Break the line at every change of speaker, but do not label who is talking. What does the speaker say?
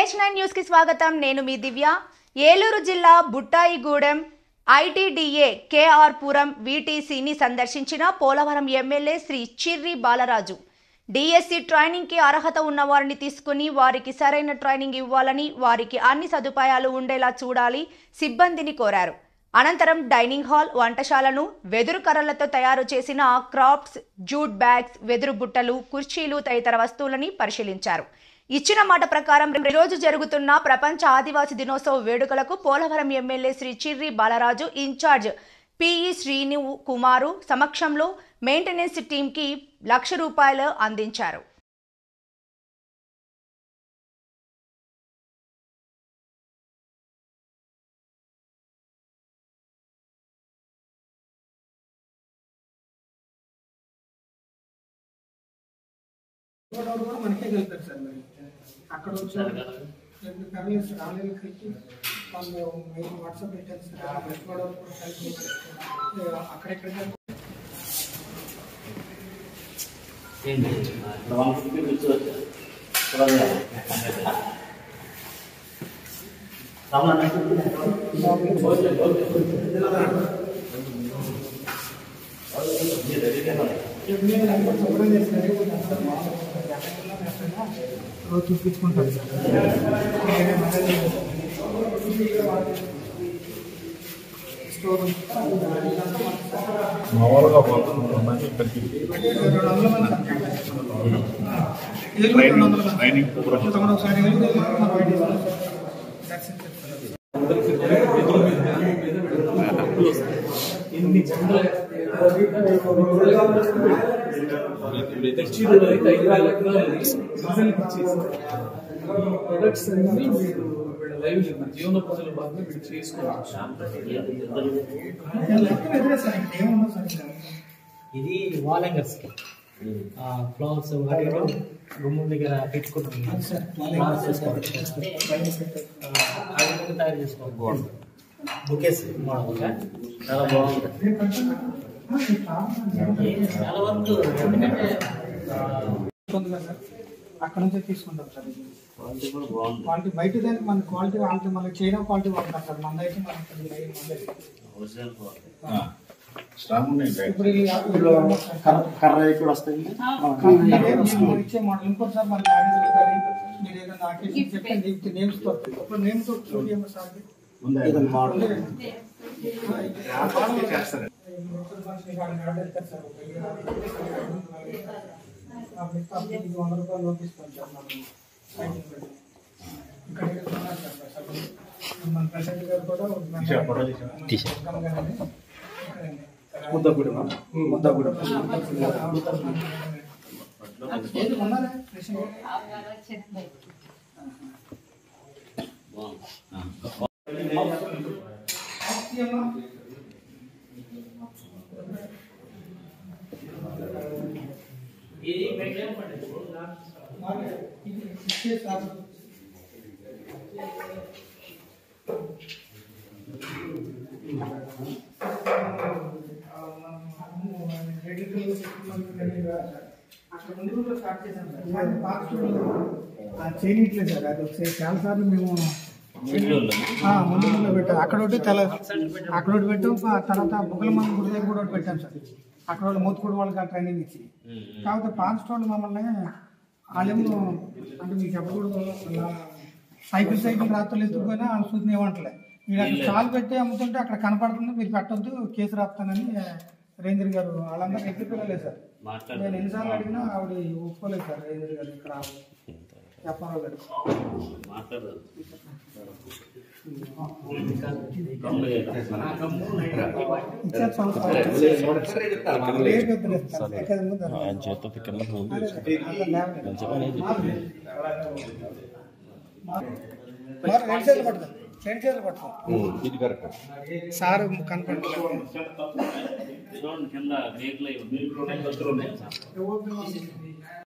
H9 news కి స్వాగతం. నేను మీ దివ్య. ఏలూరు జిల్లా బుట్టాయిగూడెం ఐటీడీఏ కేఆర్ పురం వీటీసీని సందర్శించిన Polavaram MLA Shri Chirri Balaraju DSC training కి అర్హత ఉన్న వారిని తీసుకుని వారికి సరైన ట్రైనింగ్ ఇవ్వాలని, వారికి అన్ని సదుపాయాలు ఉండేలా చూడాలి సిబ్బందిని కోరారు. అనంతరం డైనింగ్ హాల్, వంటశాలను, వెదురు కర్రలతో తయారు చేసిన క్రాఫ్ట్స్, జూట్ బ్యాగ్స్, వెదురు బుట్టలు, కుర్చీలు తదితర వస్తువులని పరిశీలించారు. ఇచ్చిన మాట ప్రకారం రోజు జరుగుతున్న ప్రపంచ ఆదివాసీ దినోత్సవ వేడుకలకు Polavaram MLA Shri Chirri Balaraju in-charge PE Srinu Kumar సమక్షంలో మెయింటెనెన్స్ టీంకి ₹1,00,000 అందించారు.
మనకే వెళ్తారు సార్. మరి అక్కడ వచ్చి కర్రీస్ ఆన్లైన్ కలిపి వాళ్ళు మీరు వాట్సాప్ పెట్టారు సార్. అక్కడెక్కడ చూపించుకుంటారు
మామూలుగా ట్రైనింగ్
జీవనోపాధుల భాగంగా వీళ్ళు చేసుకోవచ్చు.
ఇది వాల్ హ్యాంగర్స్ కి ఫ్లవర్స్ గుమ్మం దగ్గర పెట్టుకుంటున్నాం. తయారు చేసుకోవాలి. బుకేస్ మోడల్ చాలా బాగుంటుంది. చాలా వరకు ఎందుకంటే
అక్కడ నుంచే తీసుకుంటాం సార్. క్వాలిటీ బయట దానికి మన క్వాలిటీ వాళ్ళకి మళ్ళీ చైనా క్వాలిటీ వాడుతున్నారు సార్. మన అయితే ఇప్పుడు
కర్ర కూడా వస్తాయి.
ఇచ్చే మోడల్ ఇంకోటి సార్. మన మేనేజర్ కానీ మీరు ఏదైనా ఆకేషన్ చెప్తే నేమ్స్ తో ఇప్పుడు నేమ్స్ చూడండి సార్. ₹100 నోటిస్తాను సార్. మన ప్రెసిడెంట్ గారు కూడా ముద్దగూడెం ఉన్నారా చేయట్లేదు సార్. అది ఒకసారి చాలా సార్లు మేము ముందు పెట్టాం. అక్కడ ఒకటి అక్కడ ఒకటి పెట్టాం. తర్వాత బుగ్గల మంది గుడి దగ్గర కూడా ఒకటి పెట్టాం సార్. అక్కడ వాళ్ళు మూతుకూడ వాళ్ళకి ట్రైనింగ్ ఇచ్చి కాకపోతే పాత స్టోర్లు మమ్మల్ని వాళ్ళేమో అంటే మీకు చెప్పకూడదు. సైకిల్ రాత్రులు ఎత్తుకుపోయినా వాళ్ళు సూచన ఏమంటలే. మీరు అక్కడ స్టాల్ పెట్టి అమ్ముతుంటే అక్కడ కనపడుతుంది, మీరు పెట్టొద్దు, కేసు రాస్తానని రేంజర్ గారు వాళ్ళందరూ ఎత్తుకోలేదు సార్. నేను ఎన్నిసార్లు అడిగినా ఆవిడ ఒప్పుకోలేదు సార్. రేంజర్ గారు ఇక్కడ చెప్పారో గారు సార్ కనపడుతుంది.